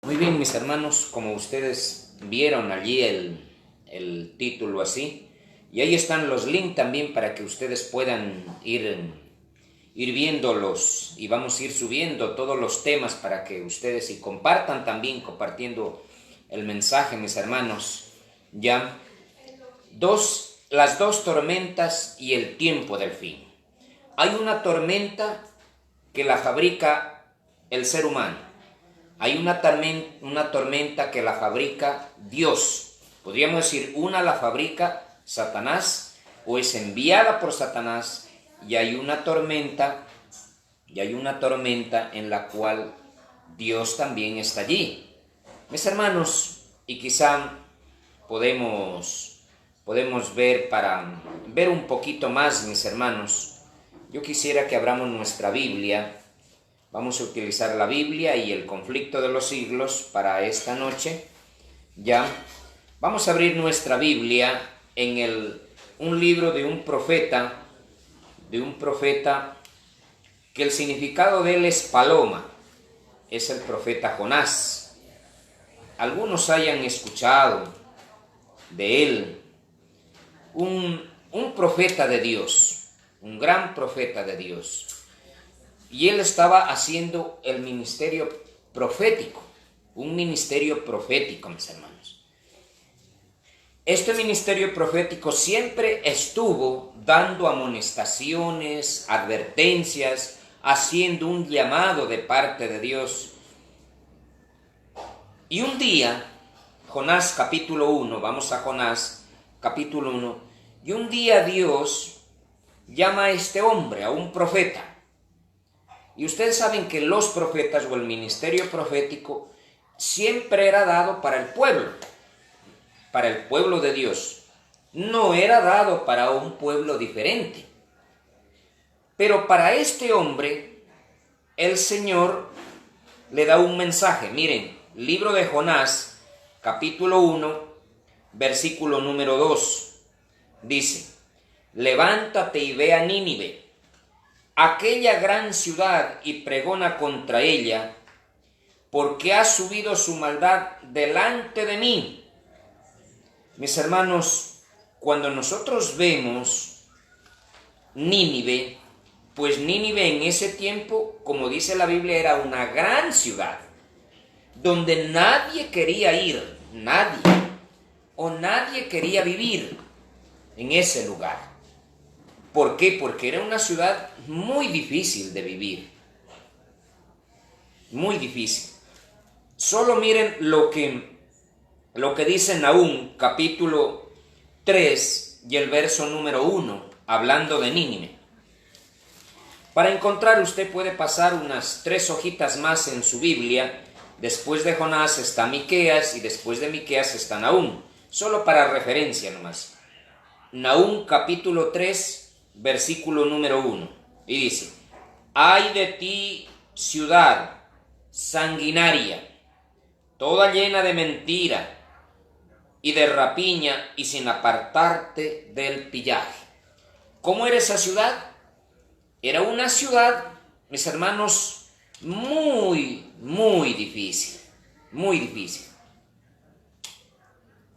Muy bien, mis hermanos, como ustedes vieron allí el título así, y ahí están los links también para que ustedes puedan ir viéndolos y vamos a ir subiendo todos los temas para que ustedes y compartan también, compartiendo el mensaje, mis hermanos. Ya, las dos tormentas y el tiempo del fin. Hay una tormenta que la fabrica el ser humano. Hay una tormenta que la fabrica Dios. Podríamos decir, una la fabrica Satanás o es enviada por Satanás, y hay una tormenta en la cual Dios también está allí. Mis hermanos, y quizá podemos ver, para ver un poquito más, mis hermanos, yo quisiera que abramos nuestra Biblia. Vamos a utilizar la Biblia y el conflicto de los siglos para esta noche. Ya, vamos a abrir nuestra Biblia en un libro de un profeta que el significado de él es paloma. Es el profeta Jonás. Algunos hayan escuchado de él, un profeta de Dios, un gran profeta de Dios. Y él estaba haciendo el ministerio profético, un ministerio profético, mis hermanos. Este ministerio profético siempre estuvo dando amonestaciones, advertencias, haciendo un llamado de parte de Dios. Y un día, Jonás capítulo 1, vamos a Jonás capítulo 1, y un día Dios llama a este hombre, a un profeta. Y ustedes saben que los profetas o el ministerio profético siempre era dado para el pueblo de Dios. No era dado para un pueblo diferente. Pero para este hombre, el Señor le da un mensaje. Miren, libro de Jonás, capítulo 1, versículo número 2. Dice: levántate y ve a Nínive, aquella gran ciudad, y pregona contra ella, porque ha subido su maldad delante de mí. Mis hermanos, cuando nosotros vemos Nínive, pues Nínive en ese tiempo, como dice la Biblia, era una gran ciudad, donde nadie quería ir, nadie quería vivir en ese lugar. ¿Por qué? Porque era una ciudad muy difícil de vivir. Muy difícil. Solo miren lo que dice Nahum, capítulo 3 y el verso número 1, hablando de Nínive. Para encontrar, usted puede pasar unas 3 hojitas más en su Biblia. Después de Jonás está Miqueas y después de Miqueas está Nahum. Solo para referencia nomás. Nahum, capítulo 3, versículo número 1, y dice: ay de ti, ciudad sanguinaria, toda llena de mentira y de rapiña y sin apartarte del pillaje. ¿Cómo era esa ciudad? Era una ciudad, mis hermanos, muy difícil, muy difícil.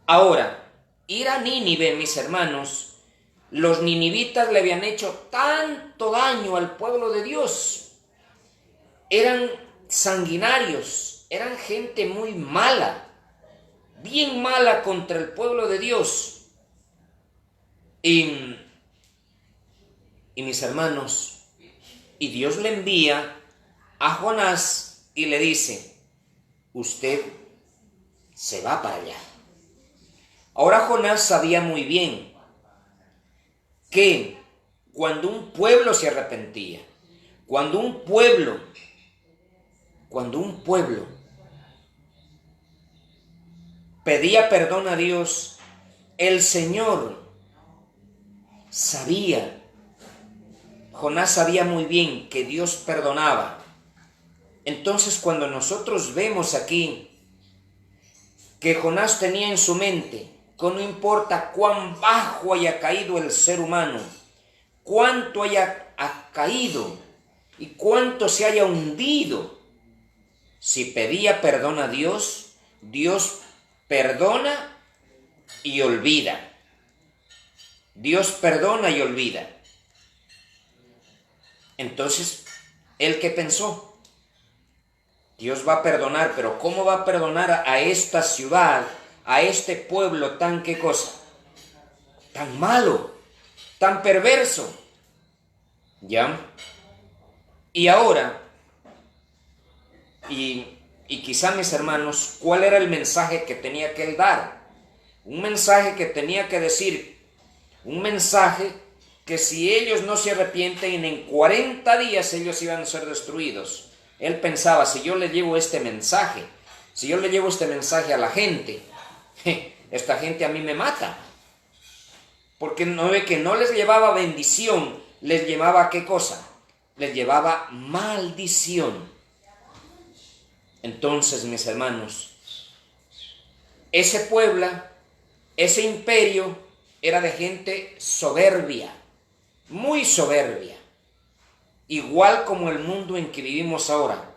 Ahora, ir a Nínive, mis hermanos, los ninivitas le habían hecho tanto daño al pueblo de Dios. Eran sanguinarios, eran gente muy mala, bien mala contra el pueblo de Dios. Y mis hermanos, y Dios le envía a Jonás y le dice: usted se va para allá. Ahora Jonás sabía muy bien que cuando un pueblo se arrepentía, cuando un pueblo pedía perdón a Dios, el Señor sabía, Jonás sabía muy bien que Dios perdonaba. Entonces, cuando nosotros vemos aquí que Jonás tenía en su mente que no importa cuán bajo haya caído el ser humano, cuánto haya caído y cuánto se haya hundido, Si pedía perdón a Dios, Dios perdona y olvida. Dios perdona y olvida. Entonces, ¿él qué pensó? Dios va a perdonar, pero ¿cómo va a perdonar a esta ciudad, a este pueblo tan qué cosa? Tan malo, tan perverso. ¿Ya? Y ahora, y quizá mis hermanos, ¿cuál era el mensaje que tenía que él dar? Un mensaje que tenía que decir, un mensaje que si ellos no se arrepienten, en 40 días ellos iban a ser destruidos. Él pensaba, si yo le llevo este mensaje, si yo le llevo este mensaje a la gente, esta gente a mí me mata. Porque no ve que no les llevaba bendición, les llevaba ¿qué cosa? Les llevaba maldición. Entonces, mis hermanos, ese pueblo, ese imperio, era de gente soberbia, muy soberbia. Igual como el mundo en que vivimos ahora,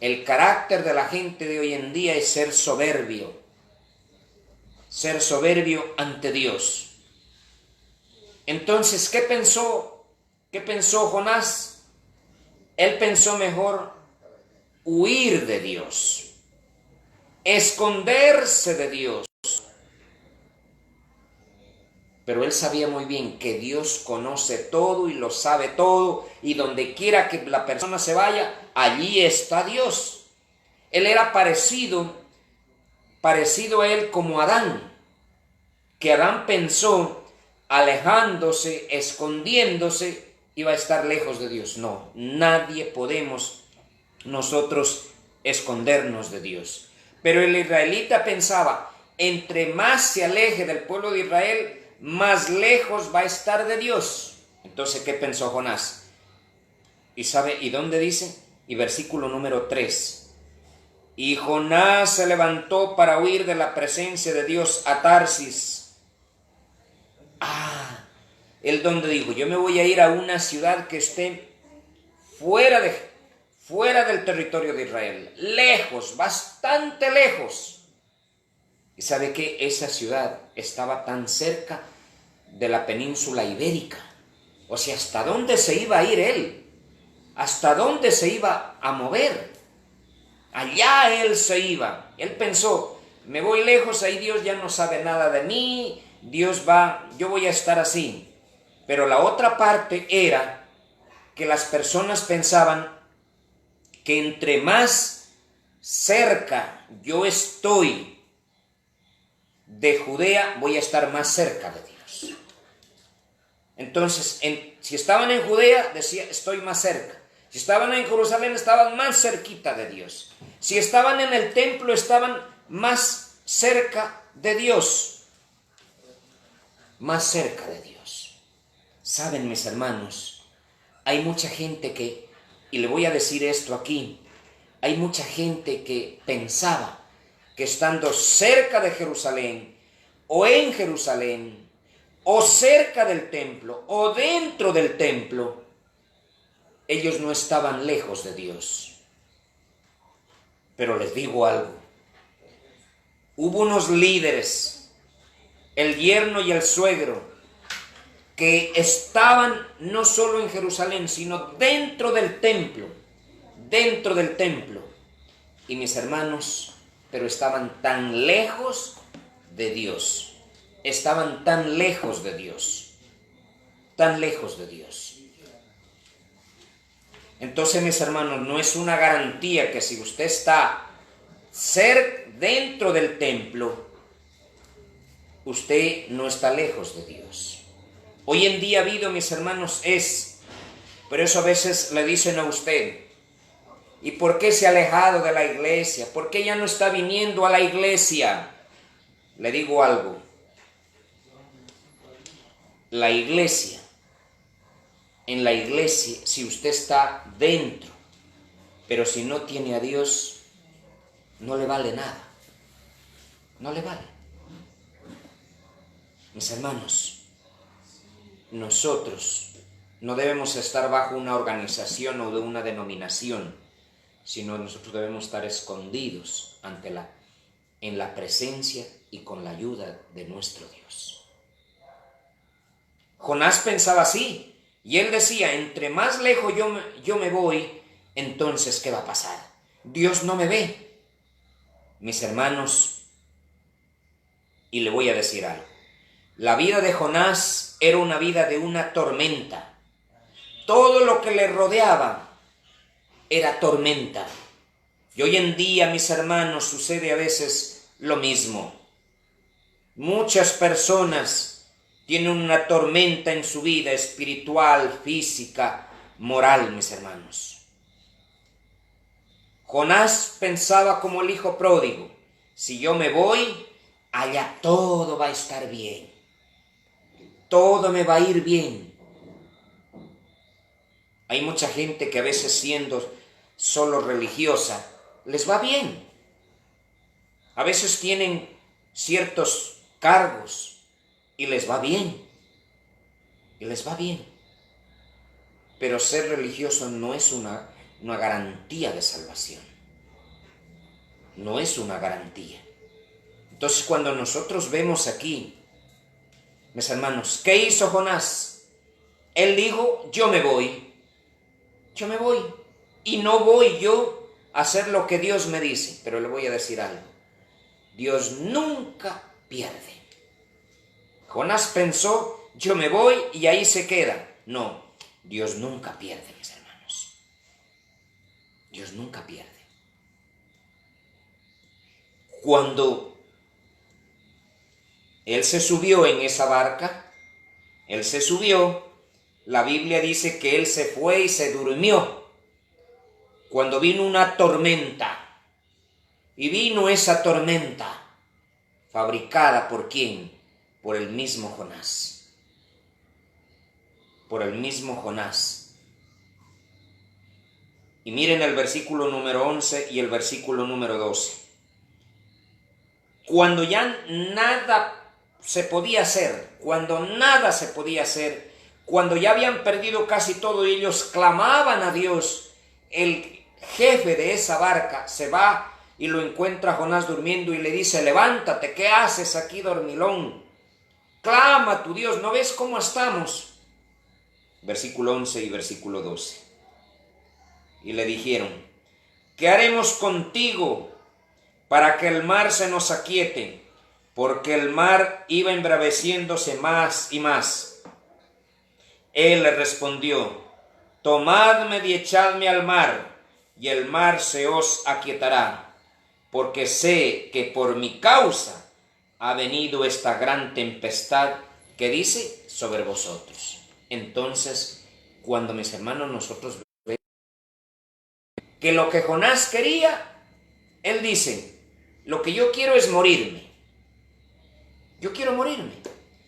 el carácter de la gente de hoy en día es ser soberbio ante Dios. Entonces, ¿qué pensó? ¿Qué pensó Jonás? Él pensó mejor huir de Dios, esconderse de Dios. Pero él sabía muy bien que Dios conoce todo y lo sabe todo, y donde quiera que la persona se vaya, allí está Dios. Él era parecido a él como Adán, que Adán pensó, alejándose, escondiéndose, iba a estar lejos de Dios. No, nadie podemos nosotros escondernos de Dios. Pero el israelita pensaba, entre más se aleje del pueblo de Israel, más lejos va a estar de Dios. Entonces, ¿qué pensó Jonás? ¿Y sabe? ¿Y dónde dice? Y versículo número 3. Y Jonás se levantó para huir de la presencia de Dios a Tarsis. Él donde dijo, yo me voy a ir a una ciudad que esté fuera del territorio de Israel, lejos, bastante lejos. Y sabe que esa ciudad estaba tan cerca de la península ibérica. O sea, ¿hasta dónde se iba a ir él? ¿Hasta dónde se iba a mover? Allá él se iba. Él pensó, me voy lejos, ahí Dios ya no sabe nada de mí, yo voy a estar así. Pero la otra parte era que las personas pensaban que entre más cerca yo estoy de Judea, voy a estar más cerca de Dios. Entonces, si estaban en Judea, decía, estoy más cerca. Si estaban en Jerusalén, estaban más cerquita de Dios. Si estaban en el templo, estaban más cerca de Dios. Más cerca de Dios. Saben, mis hermanos, hay mucha gente que, y le voy a decir esto aquí, hay mucha gente que pensaba que estando cerca de Jerusalén, o en Jerusalén, o cerca del templo, o dentro del templo, ellos no estaban lejos de Dios. Pero les digo algo, hubo unos líderes, el yerno y el suegro, que estaban no solo en Jerusalén, sino dentro del templo, y mis hermanos, pero estaban tan lejos de Dios, tan lejos de Dios. Entonces, mis hermanos, no es una garantía que si usted está dentro del templo, usted no está lejos de Dios. Hoy en día ha habido, mis hermanos, pero eso a veces le dicen a usted, ¿y por qué se ha alejado de la iglesia? ¿Por qué ya no está viniendo a la iglesia? Le digo algo, en la iglesia, si usted está dentro, pero si no tiene a Dios, no le vale nada, no le vale. Mis hermanos, nosotros no debemos estar bajo una organización o de una denominación, sino nosotros debemos estar escondidos en la presencia y con la ayuda de nuestro Dios. Jonás pensaba así, y él decía, entre más lejos yo me voy, entonces, ¿qué va a pasar? Dios no me ve. Mis hermanos, y le voy a decir algo. La vida de Jonás era una vida de una tormenta. Todo lo que le rodeaba era tormenta. Y hoy en día, mis hermanos, sucede a veces lo mismo. Muchas personas tienen una tormenta en su vida espiritual, física, moral, mis hermanos. Jonás pensaba como el hijo pródigo, si yo me voy, allá todo va a estar bien. Todo me va a ir bien. Hay mucha gente que a veces siendo solo religiosa, les va bien. A veces tienen ciertos cargos y les va bien. Y les va bien. Pero ser religioso no es una garantía de salvación. No es una garantía. Entonces cuando nosotros vemos aquí, mis hermanos, ¿qué hizo Jonás? Él dijo, yo me voy. Yo me voy. Y no voy yo a hacer lo que Dios me dice. Pero le voy a decir algo. Dios nunca pierde. Jonás pensó, yo me voy y ahí se queda. No, Dios nunca pierde, mis hermanos. Dios nunca pierde. Cuando él se subió en esa barca, la Biblia dice que él se fue y se durmió. Cuando vino una tormenta, y vino esa tormenta, fabricada ¿por quién? Por el mismo Jonás. Por el mismo Jonás. Y miren el versículo número 11 y el versículo número 12. Cuando ya nada se podía hacer, cuando ya habían perdido casi todo y ellos clamaban a Dios, el jefe de esa barca se va y lo encuentra a Jonás durmiendo y le dice, levántate, ¿qué haces aquí, dormilón? Clama a tu Dios, ¿no ves cómo estamos? Versículo 11 y versículo 12. Y le dijeron, ¿qué haremos contigo para que el mar se nos aquiete? Porque el mar iba embraveciéndose más y más. Él le respondió, tomadme y echadme al mar, y el mar se os aquietará, porque sé que por mi causa ha venido esta gran tempestad que dice sobre vosotros. Entonces, cuando mis hermanos nosotros vemos que lo que Jonás quería, él dice, lo que yo quiero es morirme. Yo quiero morirme.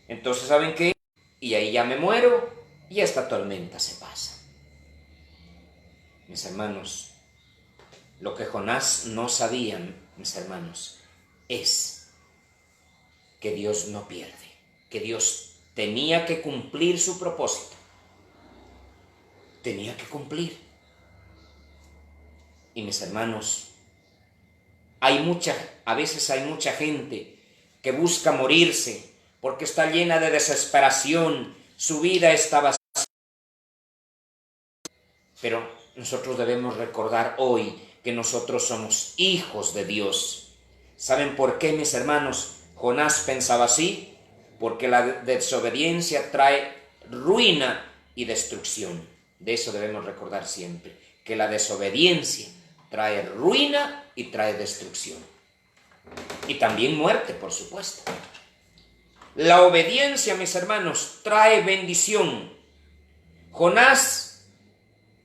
Entonces, ¿saben qué? Y ahí ya me muero y esta tormenta se pasa. Mis hermanos, lo que Jonás no sabía, mis hermanos, es que Dios no pierde, que Dios tenía que cumplir su propósito. Tenía que cumplir. Y mis hermanos, a veces hay mucha gente que busca morirse porque está llena de desesperación, su vida está vacía. Pero nosotros debemos recordar hoy que nosotros somos hijos de Dios. ¿Saben por qué, mis hermanos, Jonás pensaba así? Porque la desobediencia trae ruina y destrucción. De eso debemos recordar siempre, que la desobediencia trae ruina y trae destrucción. Y también muerte, por supuesto. La obediencia, mis hermanos, trae bendición. Jonás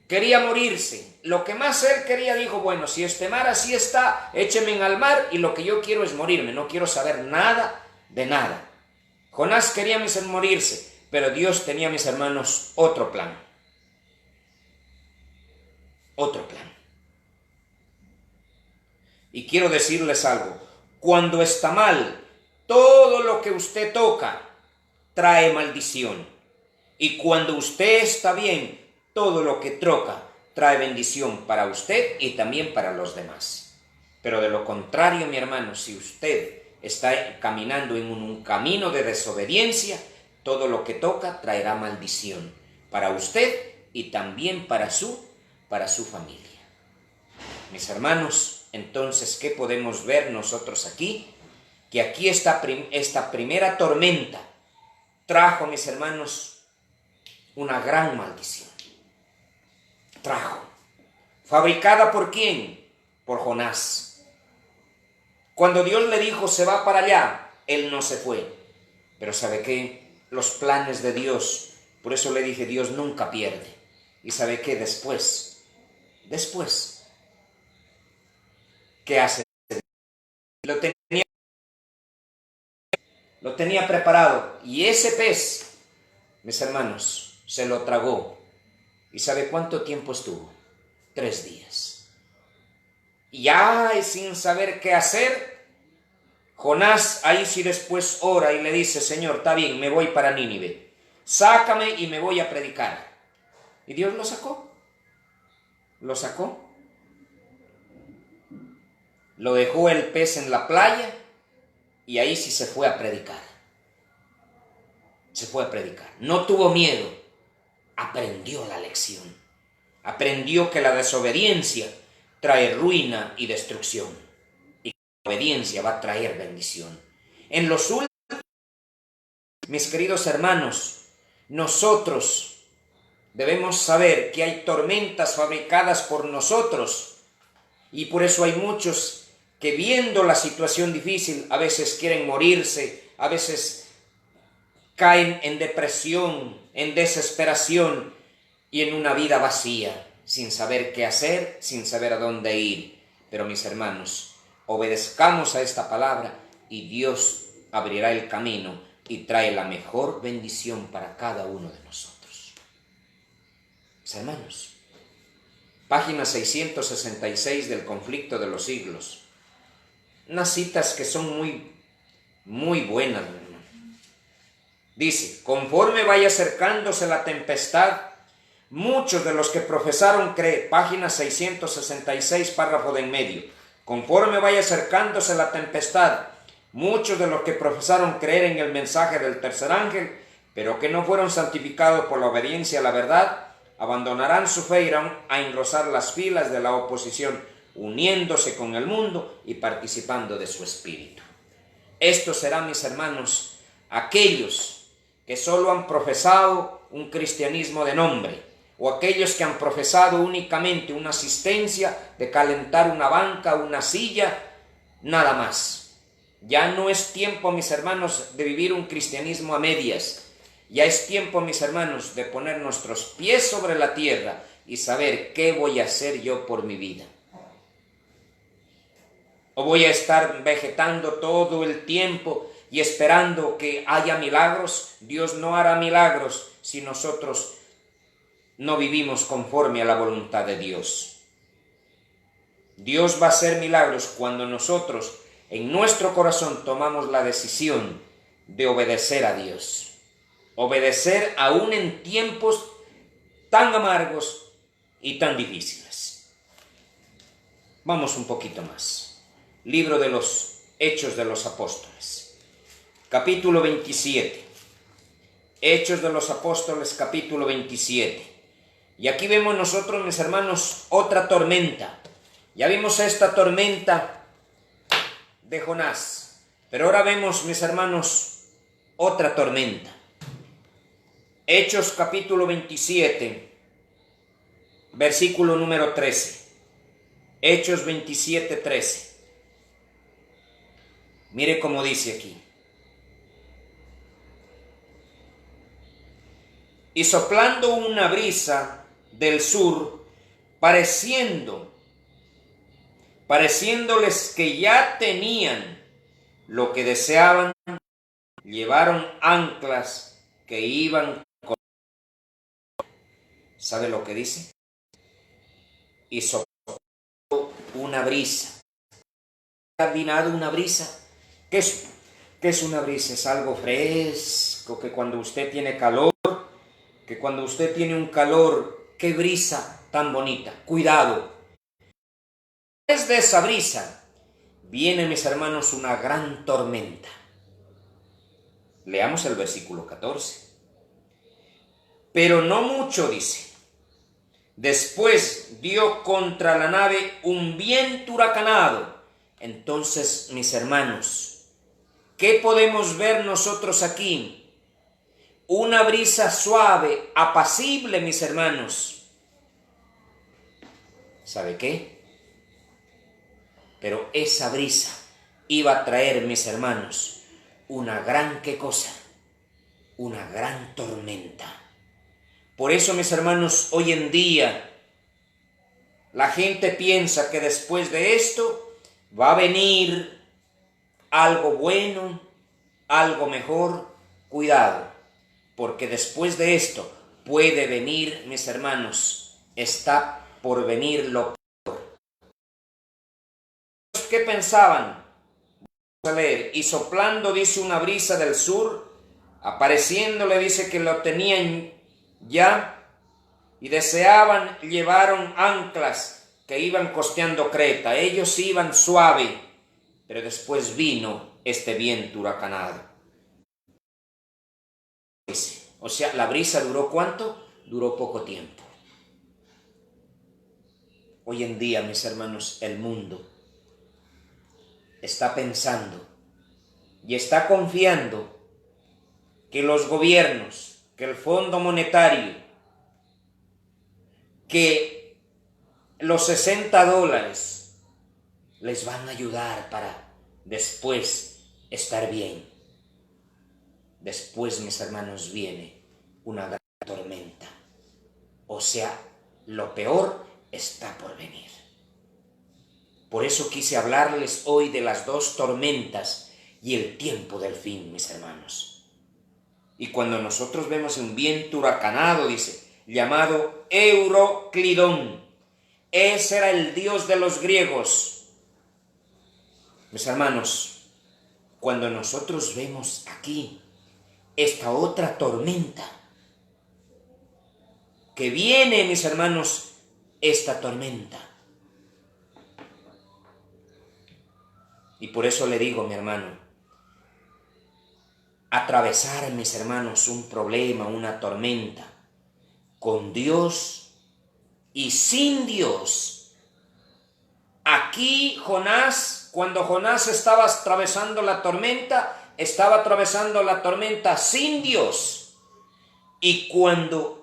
quería morirse. Lo que más él quería, dijo, bueno, si este mar así está, écheme al mar y lo que yo quiero es morirme. No quiero saber nada de nada. Jonás quería morirse, pero Dios tenía, mis hermanos, otro plan. Otro plan. Y quiero decirles algo. Cuando está mal, todo lo que usted toca trae maldición. Y cuando usted está bien, todo lo que toca trae bendición para usted y también para los demás. Pero de lo contrario, mi hermano, si usted está caminando en un camino de desobediencia, todo lo que toca traerá maldición para usted y también para su familia. Mis hermanos, entonces, ¿qué podemos ver nosotros aquí? Que aquí esta primera tormenta trajo, mis hermanos, una gran maldición. Trajo. ¿Fabricada por quién? Por Jonás. Cuando Dios le dijo, se va para allá, él no se fue. Pero ¿sabe qué? Los planes de Dios, por eso le dije, Dios nunca pierde. ¿Y sabe qué? Después, ¿qué hace? Lo tenía preparado. Y ese pez, mis hermanos, se lo tragó. ¿Y sabe cuánto tiempo estuvo? 3 días. Y ya sin saber qué hacer, Jonás ahí sí después ora y le dice, Señor, está bien, me voy para Nínive. Sácame y me voy a predicar. Y Dios lo sacó. Lo sacó. Lo dejó el pez en la playa y ahí sí se fue a predicar. Se fue a predicar. No tuvo miedo. Aprendió la lección. Aprendió que la desobediencia trae ruina y destrucción. Y que la obediencia va a traer bendición. En los últimos, mis queridos hermanos, nosotros debemos saber que hay tormentas fabricadas por nosotros. Y por eso hay muchos que viendo la situación difícil a veces quieren morirse, a veces caen en depresión, en desesperación y en una vida vacía, sin saber qué hacer, sin saber a dónde ir. Pero mis hermanos, obedezcamos a esta palabra y Dios abrirá el camino y trae la mejor bendición para cada uno de nosotros. Mis hermanos, página 666 del Conflicto de los Siglos. Unas citas que son muy buenas, mi hermano. Dice, conforme vaya acercándose la tempestad, muchos de los que profesaron creer, página 666, párrafo de en medio, conforme vaya acercándose la tempestad, muchos de los que profesaron creer en el mensaje del tercer ángel, pero que no fueron santificados por la obediencia a la verdad, abandonarán su fe y irán a engrosar las filas de la oposición, uniéndose con el mundo y participando de su espíritu. Estos serán, mis hermanos, aquellos que solo han profesado un cristianismo de nombre, o aquellos que han profesado únicamente una asistencia de calentar una banca, una silla, nada más. Ya no es tiempo, mis hermanos, de vivir un cristianismo a medias. Ya es tiempo, mis hermanos, de poner nuestros pies sobre la tierra y saber qué voy a hacer yo por mi vida. ¿O voy a estar vegetando todo el tiempo y esperando que haya milagros? Dios no hará milagros si nosotros no vivimos conforme a la voluntad de Dios. Dios va a hacer milagros cuando nosotros en nuestro corazón tomamos la decisión de obedecer a Dios. Obedecer aún en tiempos tan amargos y tan difíciles. Vamos un poquito más. Libro de los Hechos de los Apóstoles, capítulo 27. Hechos de los Apóstoles, capítulo 27. Y aquí vemos nosotros, mis hermanos, otra tormenta. Ya vimos esta tormenta de Jonás, pero ahora vemos, mis hermanos, otra tormenta. Hechos capítulo 27, versículo número 13. Hechos 27, 13. Mire cómo dice aquí. Y soplando una brisa del sur, pareciéndoles que ya tenían lo que deseaban, llevaron anclas que iban con... ¿Sabe lo que dice? Y sopló una brisa. ¿Ha adivinado una brisa? ¿Qué es una brisa? Es algo fresco, que cuando usted tiene calor, que cuando usted tiene un calor, ¿qué brisa tan bonita. Cuidado. Desde esa brisa viene, mis hermanos, una gran tormenta. Leamos el versículo 14. Pero no mucho, dice. Después dio contra la nave un viento huracanado. Entonces, mis hermanos, ¿qué podemos ver nosotros aquí? Una brisa suave, apacible, mis hermanos. ¿Sabe qué? Pero esa brisa iba a traer, mis hermanos, una gran, ¿qué cosa? Una gran tormenta. Por eso, mis hermanos, hoy en día la gente piensa que después de esto va a venir algo bueno, algo mejor. Cuidado, porque después de esto puede venir, mis hermanos, está por venir lo peor. ¿Qué pensaban? Vamos a leer. Y soplando, dice, una brisa del sur, apareciéndole, dice que lo tenían ya, y deseaban, llevaron anclas que iban costeando Creta. Ellos iban suave, pero después vino este viento huracanado. O sea, la brisa duró ¿cuánto? Duró poco tiempo. Hoy en día, mis hermanos, el mundo está pensando y está confiando que los gobiernos, que el Fondo Monetario, que los $60 les van a ayudar para después estar bien. Después, mis hermanos, viene una gran tormenta. O sea, lo peor está por venir. Por eso quise hablarles hoy de las dos tormentas y el tiempo del fin, mis hermanos. Y cuando nosotros vemos un viento huracanado, dice, llamado Euroclidón, ese era el dios de los griegos. Mis hermanos, cuando nosotros vemos aquí esta otra tormenta, que viene, mis hermanos, esta tormenta. Y por eso le digo, mi hermano, atravesar, mis hermanos, un problema, una tormenta, con Dios y sin Dios. Aquí Jonás, cuando Jonás estaba atravesando la tormenta, estaba atravesando la tormenta sin Dios. Y cuando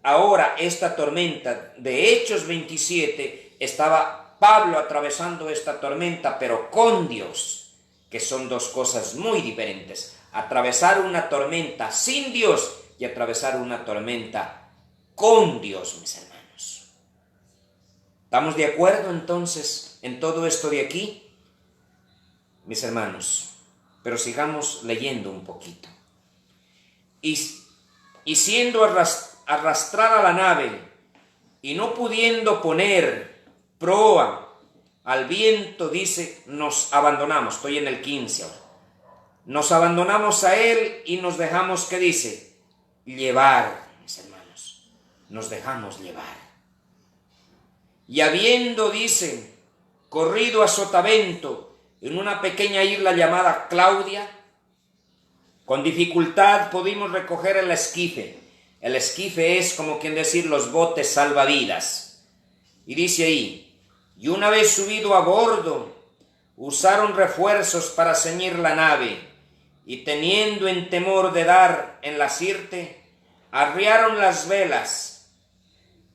ahora esta tormenta de Hechos 27, estaba Pablo atravesando esta tormenta, pero con Dios, que son dos cosas muy diferentes. Atravesar una tormenta sin Dios y atravesar una tormenta con Dios, mis hermanos. ¿Estamos de acuerdo entonces en todo esto de aquí? Mis hermanos, pero sigamos leyendo un poquito. Y siendo arrastrada la nave y no pudiendo poner proa al viento, dice, nos abandonamos. Estoy en el 15 ahora. Nos abandonamos a él y nos dejamos, ¿qué dice? Llevar, mis hermanos. Nos dejamos llevar. Y habiendo, dice, corrido a sotavento en una pequeña isla llamada Claudia, con dificultad pudimos recoger el esquife. El esquife es, como quien decir, los botes salvavidas. Y dice ahí, y una vez subido a bordo, usaron refuerzos para ceñir la nave, y teniendo en temor de dar en la sirte, arriaron las velas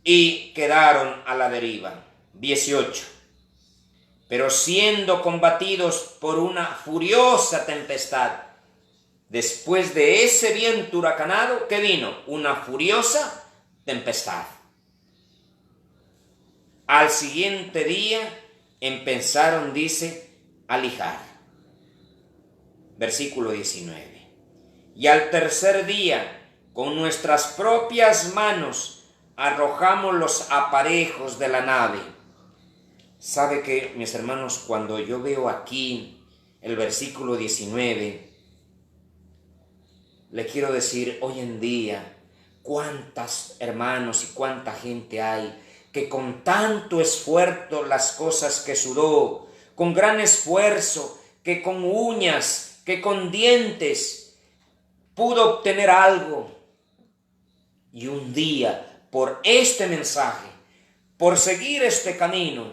y quedaron a la deriva. 18. Pero siendo combatidos por una furiosa tempestad, después de ese viento huracanado, ¿qué vino? Una furiosa tempestad. Al siguiente día empezaron, dice, a lijar. Versículo 19. Y al tercer día, con nuestras propias manos, arrojamos los aparejos de la nave. ¿Sabe qué, mis hermanos? Cuando yo veo aquí el versículo 19, le quiero decir, hoy en día, cuántas hermanos y cuánta gente hay que con tanto esfuerzo las cosas que sudó, con gran esfuerzo, que con uñas, que con dientes, pudo obtener algo. Y un día, por este mensaje, por seguir este camino,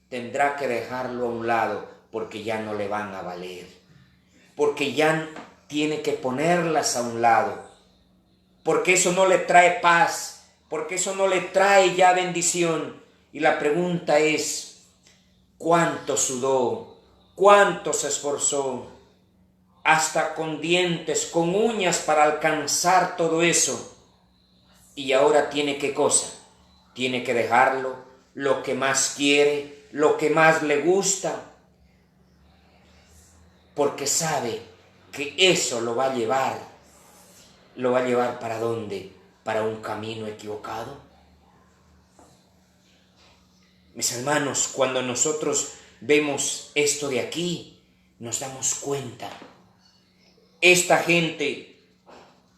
tendrá que dejarlo a un lado porque ya no le van a valer, porque ya tiene que ponerlas a un lado, porque eso no le trae paz, porque eso no le trae ya bendición. Y la pregunta es, ¿cuánto sudó? ¿Cuánto se esforzó? Hasta con dientes, con uñas para alcanzar todo eso. Y ahora tiene ¿qué cosa? Tiene que dejarlo, lo que más quiere, lo que más le gusta, porque sabe que eso lo va a llevar ¿para dónde? ¿Para un camino equivocado? Mis hermanos, cuando nosotros vemos esto de aquí, nos damos cuenta. Esta gente,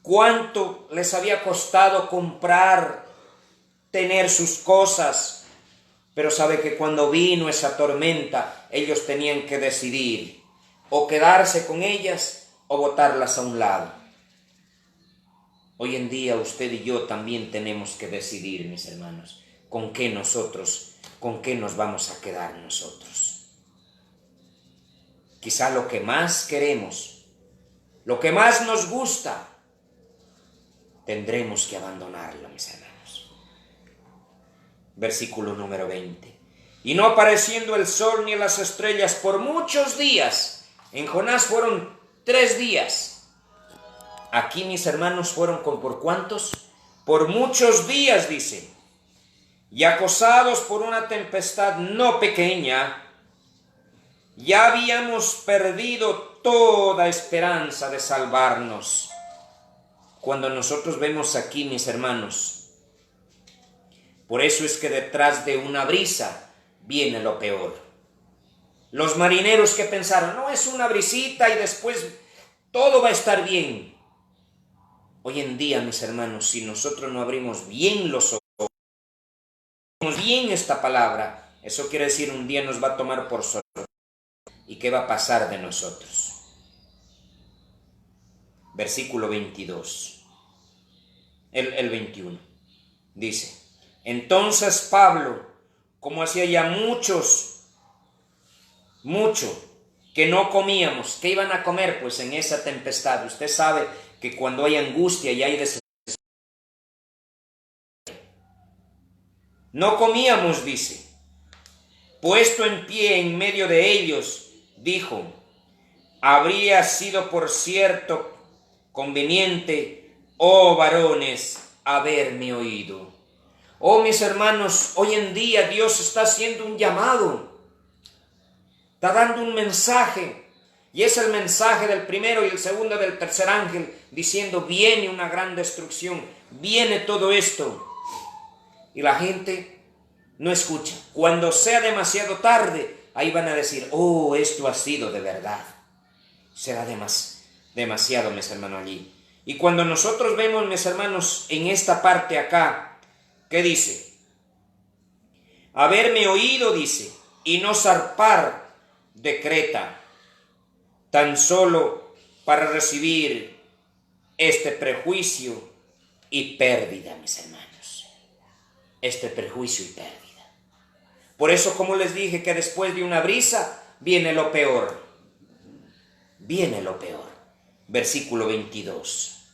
¿cuánto les había costado comprar, tener sus cosas? Pero sabe que cuando vino esa tormenta, ellos tenían que decidir o quedarse con ellas o botarlas a un lado. Hoy en día usted y yo también tenemos que decidir, mis hermanos, con qué nos vamos a quedar nosotros. Quizá lo que más queremos, lo que más nos gusta, tendremos que abandonarlo, mis hermanos. Versículo número 20. Y no apareciendo el sol ni las estrellas por muchos días. En Jonás fueron 3 días. Aquí, mis hermanos, fueron ¿por cuántos? Por muchos días, dice. Y acosados por una tempestad no pequeña, ya habíamos perdido toda esperanza de salvarnos. Cuando nosotros vemos aquí, mis hermanos, por eso es que detrás de una brisa viene lo peor. Los marineros que pensaron, no, es una brisita y después todo va a estar bien. Hoy en día, mis hermanos, si nosotros no abrimos bien los ojos, abrimos bien esta palabra, eso quiere decir un día nos va a tomar por sorpresa. ¿Y qué va a pasar de nosotros? Versículo 22. El 21. Dice, entonces Pablo, como hacía ya mucho que no comíamos, ¿qué iban a comer? Pues en esa tempestad. Usted sabe que cuando hay angustia y hay desesperación, no comíamos, dice. Puesto en pie en medio de ellos, dijo, habría sido por cierto conveniente, oh varones, haberme oído. Oh, mis hermanos, hoy en día Dios está haciendo un llamado, está dando un mensaje, y es el mensaje del primero y el segundo del tercer ángel, diciendo, viene una gran destrucción, viene todo esto, y la gente no escucha. Cuando sea demasiado tarde, ahí van a decir, oh, esto ha sido de verdad. Será demasiado, mis hermanos, allí. Y cuando nosotros vemos, mis hermanos, en esta parte acá, ¿qué dice? Haberme oído, dice, y no zarpar de Creta, tan solo para recibir este prejuicio y pérdida, mis hermanos. Este prejuicio y pérdida. Por eso, como les dije, que después de una brisa viene lo peor. Viene lo peor. Versículo 22.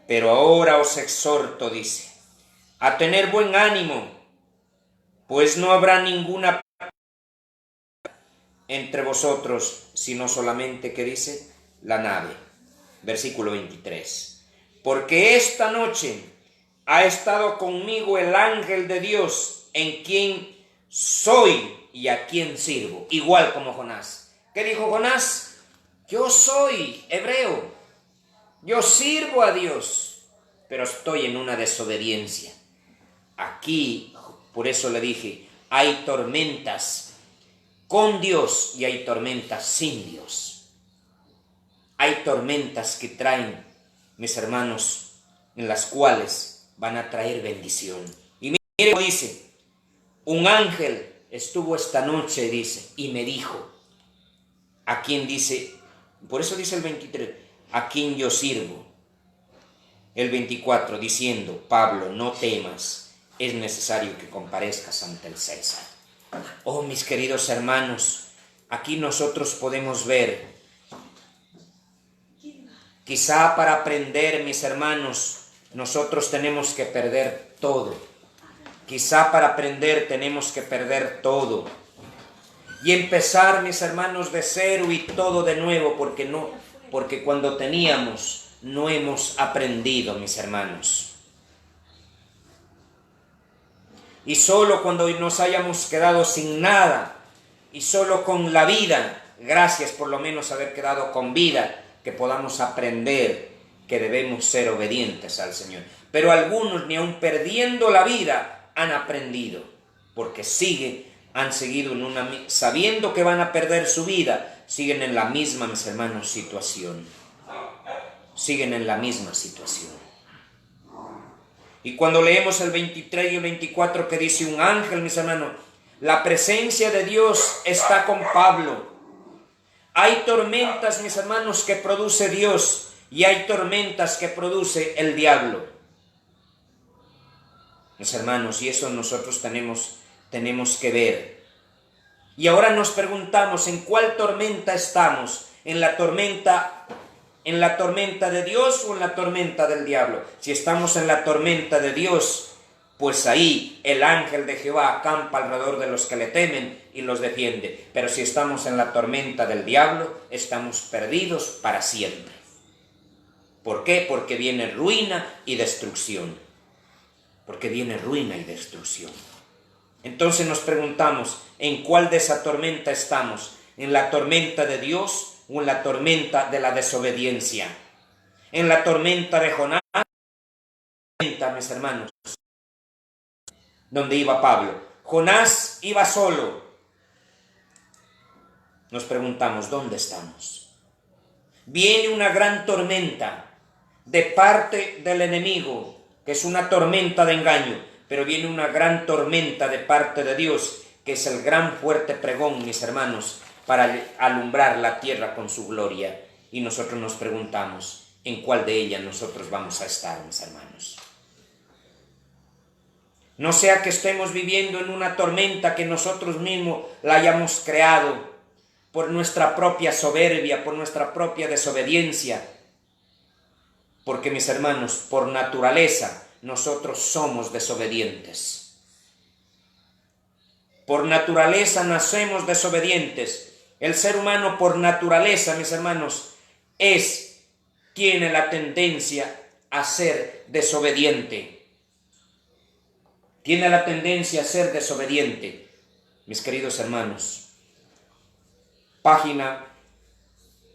Pero ahora os exhorto, dice, a tener buen ánimo, pues no habrá ninguna entre vosotros, sino solamente, ¿qué dice? La nave. Versículo 23. Porque esta noche ha estado conmigo el ángel de Dios, en quien soy y a quien sirvo. Igual como Jonás. ¿Qué dijo Jonás? Yo soy hebreo. Yo sirvo a Dios, pero estoy en una desobediencia. Aquí, por eso le dije, hay tormentas con Dios y hay tormentas sin Dios. Hay tormentas que traen, mis hermanos, en las cuales van a traer bendición. Mire cómo dice, un ángel estuvo esta noche, dice, y me dijo, a quien dice, por eso dice el 23, a quien yo sirvo. El 24, diciendo, Pablo, no temas, es necesario que comparezcas ante el César. Oh, mis queridos hermanos, aquí nosotros podemos ver, quizá para aprender, mis hermanos, nosotros tenemos que perder todo. Quizá para aprender tenemos que perder todo. Y empezar, mis hermanos, de cero y todo de nuevo, porque cuando teníamos, no hemos aprendido, mis hermanos. Y solo cuando nos hayamos quedado sin nada, y solo con la vida, gracias por lo menos haber quedado con vida, que podamos aprender que debemos ser obedientes al Señor. Pero algunos, ni aun perdiendo la vida, han aprendido, porque han seguido sabiendo que van a perder su vida, siguen en la misma, mis hermanos, situación. Siguen en la misma situación. Y cuando leemos el 23 y el 24 que dice un ángel, mis hermanos, la presencia de Dios está con Pablo. Hay tormentas, mis hermanos, que produce Dios y hay tormentas que produce el diablo. Mis hermanos, y eso nosotros tenemos que ver. Y ahora nos preguntamos, ¿en cuál tormenta estamos? ¿En la tormenta de Dios o en la tormenta del diablo? Si estamos en la tormenta de Dios, pues ahí el ángel de Jehová acampa alrededor de los que le temen y los defiende. Pero si estamos en la tormenta del diablo, estamos perdidos para siempre. ¿Por qué? Porque viene ruina y destrucción. Porque viene ruina y destrucción. Entonces nos preguntamos, ¿en cuál de esa tormenta estamos? ¿En la tormenta de Dios o en la tormenta de la desobediencia? En la tormenta de Jonás, mis hermanos, donde iba Pablo. Jonás iba solo. Nos preguntamos, ¿dónde estamos? Viene una gran tormenta de parte del enemigo, que es una tormenta de engaño, pero viene una gran tormenta de parte de Dios, que es el gran fuerte pregón, mis hermanos, para alumbrar la tierra con su gloria. Y nosotros nos preguntamos, ¿en cuál de ellas nosotros vamos a estar, mis hermanos? No sea que estemos viviendo en una tormenta que nosotros mismos la hayamos creado por nuestra propia soberbia, por nuestra propia desobediencia. Porque, mis hermanos, por naturaleza, nosotros somos desobedientes. Por naturaleza nacemos desobedientes. El ser humano por naturaleza, mis hermanos, tiene la tendencia a ser desobediente. Tiene la tendencia a ser desobediente. Mis queridos hermanos, página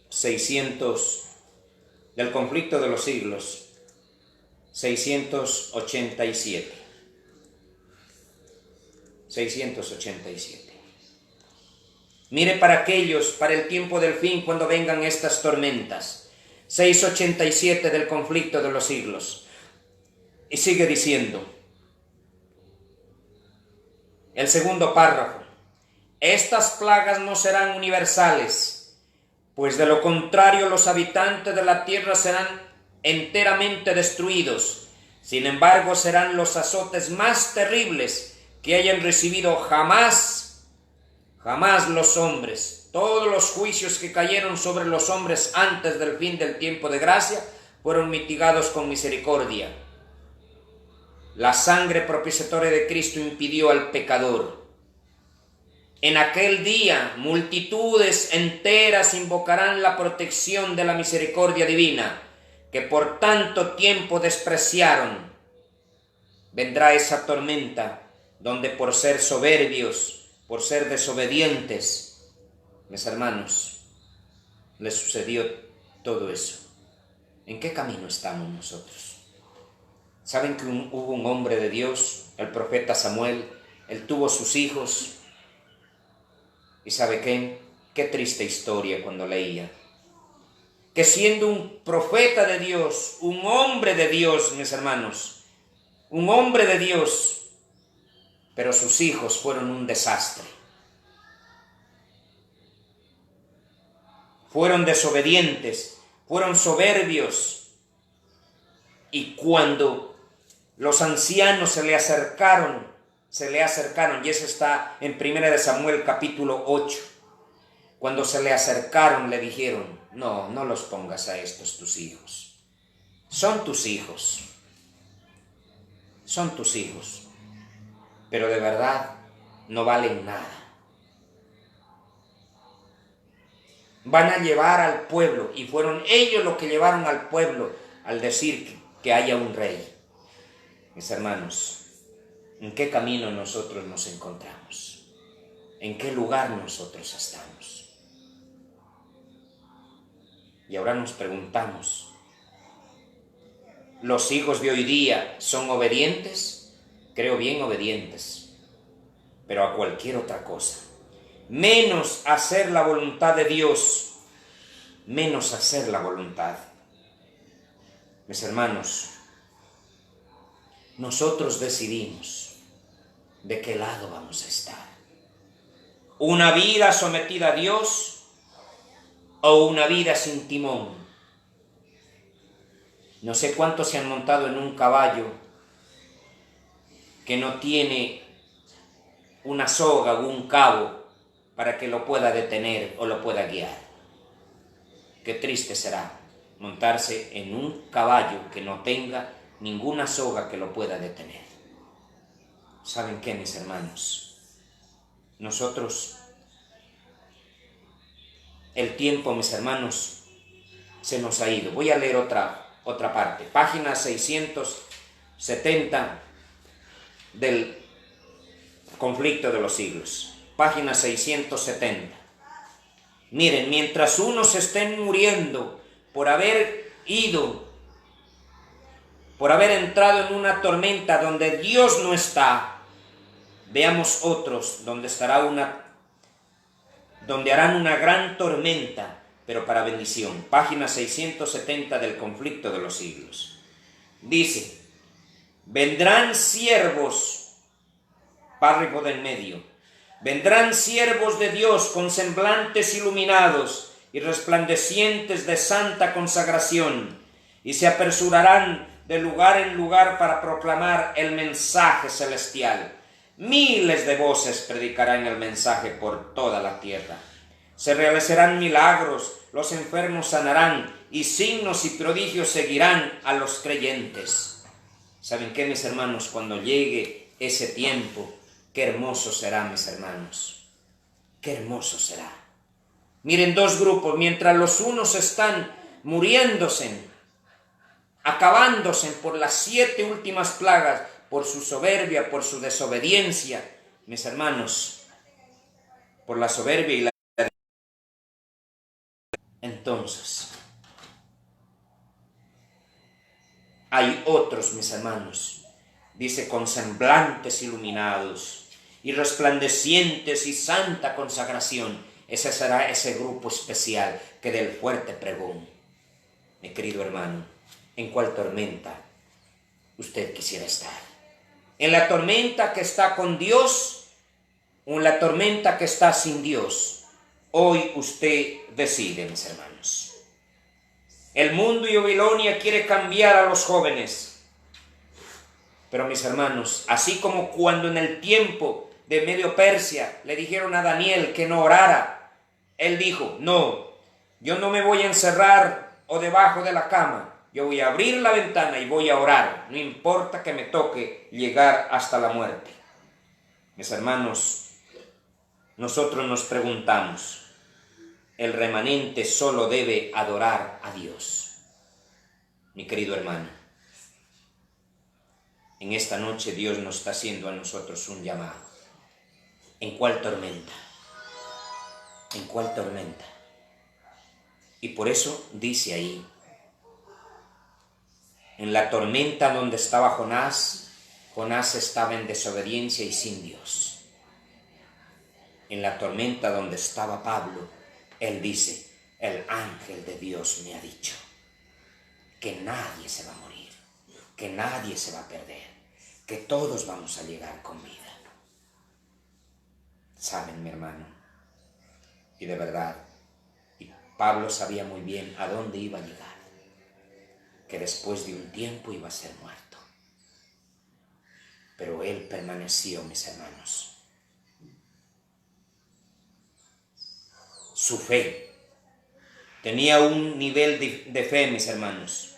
600 del conflicto de los siglos, 687. 687. Mire para el tiempo del fin, cuando vengan estas tormentas. 687 del conflicto de los siglos. Y sigue diciendo, el segundo párrafo, estas plagas no serán universales, pues de lo contrario los habitantes de la tierra serán enteramente destruidos. Sin embargo, serán los azotes más terribles que hayan recibido jamás los hombres. Todos los juicios que cayeron sobre los hombres antes del fin del tiempo de gracia fueron mitigados con misericordia. La sangre propiciatoria de Cristo impidió al pecador. En aquel día, multitudes enteras invocarán la protección de la misericordia divina, que por tanto tiempo despreciaron. Vendrá esa tormenta, donde por ser soberbios, por ser desobedientes, mis hermanos, les sucedió todo eso. ¿En qué camino estamos nosotros? ¿Saben que hubo un hombre de Dios, el profeta Samuel? Él tuvo sus hijos. ¿Y sabe qué? Qué triste historia cuando leía. Que siendo un profeta de Dios, un hombre de Dios, mis hermanos, un hombre de Dios, pero sus hijos fueron un desastre. Fueron desobedientes, fueron soberbios. Y cuando los ancianos se le acercaron, y eso está en 1 Samuel capítulo 8, cuando se le acercaron le dijeron, no los pongas a estos tus hijos. Son tus hijos, pero de verdad no valen nada. Van a llevar al pueblo, y fueron ellos los que llevaron al pueblo al decir que haya un rey. Mis hermanos, ¿en qué camino nosotros nos encontramos? ¿En qué lugar nosotros estamos? Y ahora nos preguntamos, ¿los hijos de hoy día son obedientes? Creo bien obedientes, pero a cualquier otra cosa. Menos hacer la voluntad de Dios, menos hacer la voluntad. Mis hermanos, nosotros decidimos de qué lado vamos a estar. ¿Una vida sometida a Dios o una vida sin timón? No sé cuántos se han montado en un caballo que no tiene una soga o un cabo para que lo pueda detener o lo pueda guiar. Qué triste será montarse en un caballo que no tenga ninguna soga que lo pueda detener. ¿Saben qué, mis hermanos? Nosotros, el tiempo, mis hermanos, se nos ha ido. Voy a leer otra parte. Página 670 del Conflicto de los Siglos. Página 670. Miren, mientras unos estén muriendo por haber entrado en una tormenta donde Dios no está, veamos otros donde harán una gran tormenta, pero para bendición. Página 670 del Conflicto de los Siglos. Dice, vendrán siervos, párrafo del medio, vendrán siervos de Dios con semblantes iluminados y resplandecientes de santa consagración, y se apresurarán de lugar en lugar para proclamar el mensaje celestial. Miles de voces predicarán el mensaje por toda la tierra. Se realizarán milagros, los enfermos sanarán, y signos y prodigios seguirán a los creyentes. ¿Saben qué, mis hermanos? Cuando llegue ese tiempo, qué hermoso será, mis hermanos. Qué hermoso será. Miren, dos grupos, mientras los unos están muriéndose, acabándose por las 7 últimas plagas, por su soberbia, por su desobediencia, mis hermanos, por la soberbia y la... Entonces, hay otros, mis hermanos, dice, con semblantes iluminados y resplandecientes y santa consagración. Ese será ese grupo especial que del fuerte pregón. Mi querido hermano, ¿en cuál tormenta usted quisiera estar? ¿En la tormenta que está con Dios o en la tormenta que está sin Dios? Hoy usted decide, mis hermanos. El mundo y Babilonia quiere cambiar a los jóvenes. Pero, mis hermanos, así como cuando en el tiempo de Medio Persia le dijeron a Daniel que no orara, él dijo, no, yo no me voy a encerrar o debajo de la cama, yo voy a abrir la ventana y voy a orar, no importa que me toque llegar hasta la muerte. Mis hermanos, nosotros nos preguntamos, el remanente solo debe adorar a Dios. Mi querido hermano, en esta noche Dios nos está haciendo a nosotros un llamado. ¿En cuál tormenta? ¿En cuál tormenta? Y por eso dice ahí, en la tormenta donde estaba Jonás, Jonás estaba en desobediencia y sin Dios. En la tormenta donde estaba Pablo, él dice, el ángel de Dios me ha dicho que nadie se va a morir, que nadie se va a perder, que todos vamos a llegar con vida. Saben, mi hermano, y de verdad, y Pablo sabía muy bien a dónde iba a llegar, que después de un tiempo iba a ser muerto. Pero él permaneció, mis hermanos. Su fe tenía un nivel de fe, mis hermanos,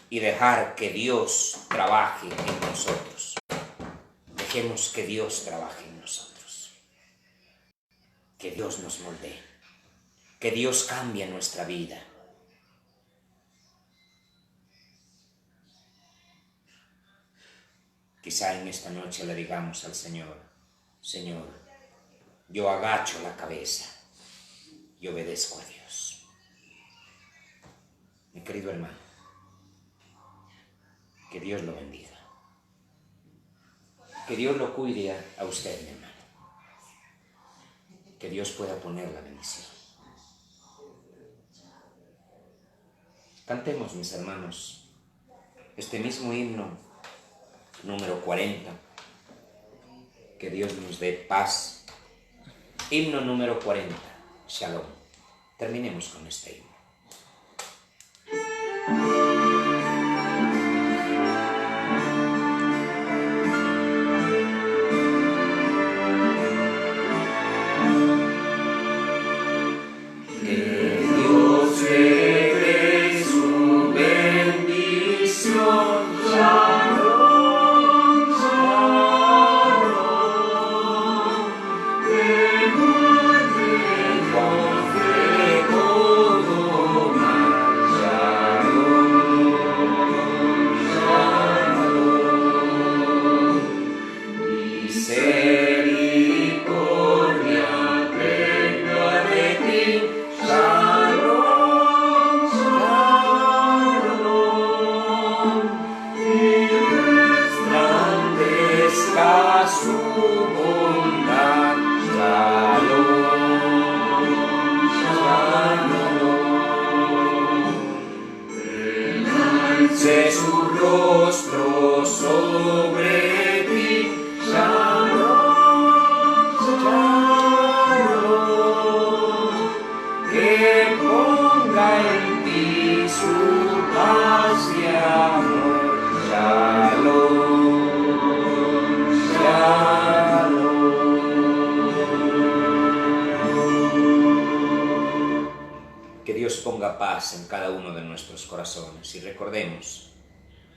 y dejar que Dios trabaje en nosotros. Dejemos que Dios trabaje en nosotros, que Dios nos moldee, que Dios cambie nuestra vida. Quizá en esta noche le digamos al Señor: Señor, yo agacho la cabeza y obedezco a Dios. Mi querido hermano, que Dios lo bendiga. Que Dios lo cuide a usted, mi hermano. Que Dios pueda poner la bendición. Cantemos, mis hermanos, este mismo himno número 40. Que Dios nos dé paz. Himno número 40. Shalom. Terminemos con este himno. Ponga paz en cada uno de nuestros corazones y recordemos,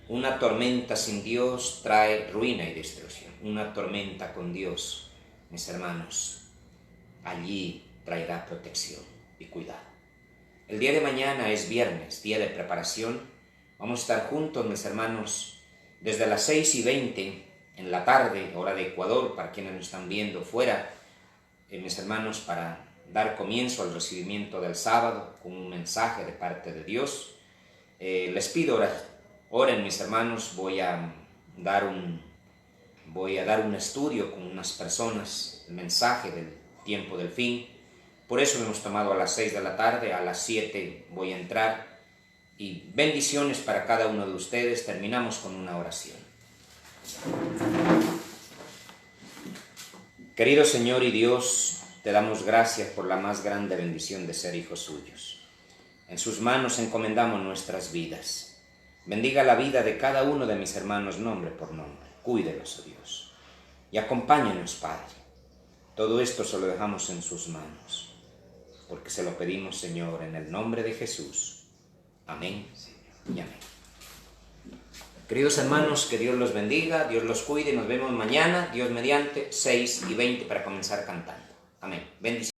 una tormenta sin Dios trae ruina y destrucción. Una tormenta con Dios, mis hermanos, allí traerá protección y cuidado. El día de mañana es viernes, día de preparación. Vamos a estar juntos, mis hermanos, desde las 6:20 en la tarde, hora de Ecuador, para quienes nos están viendo fuera, mis hermanos, para dar comienzo al recibimiento del sábado con un mensaje de parte de Dios. Les pido oren, mis hermanos. Voy a dar un estudio con unas personas, el mensaje del tiempo del fin. Por eso lo hemos tomado a las 6 de la tarde, a las 7 voy a entrar. Y bendiciones para cada uno de ustedes. Terminamos con una oración. Querido Señor y Dios, te damos gracias por la más grande bendición de ser hijos suyos. En sus manos encomendamos nuestras vidas. Bendiga la vida de cada uno de mis hermanos nombre por nombre. Cuídelos, oh Dios. Y acompáñanos, Padre. Todo esto se lo dejamos en sus manos, porque se lo pedimos, Señor, en el nombre de Jesús. Amén y amén. Queridos hermanos, que Dios los bendiga, Dios los cuide y nos vemos mañana, Dios mediante, 6:20 para comenzar cantando. Amén. Bendiciones.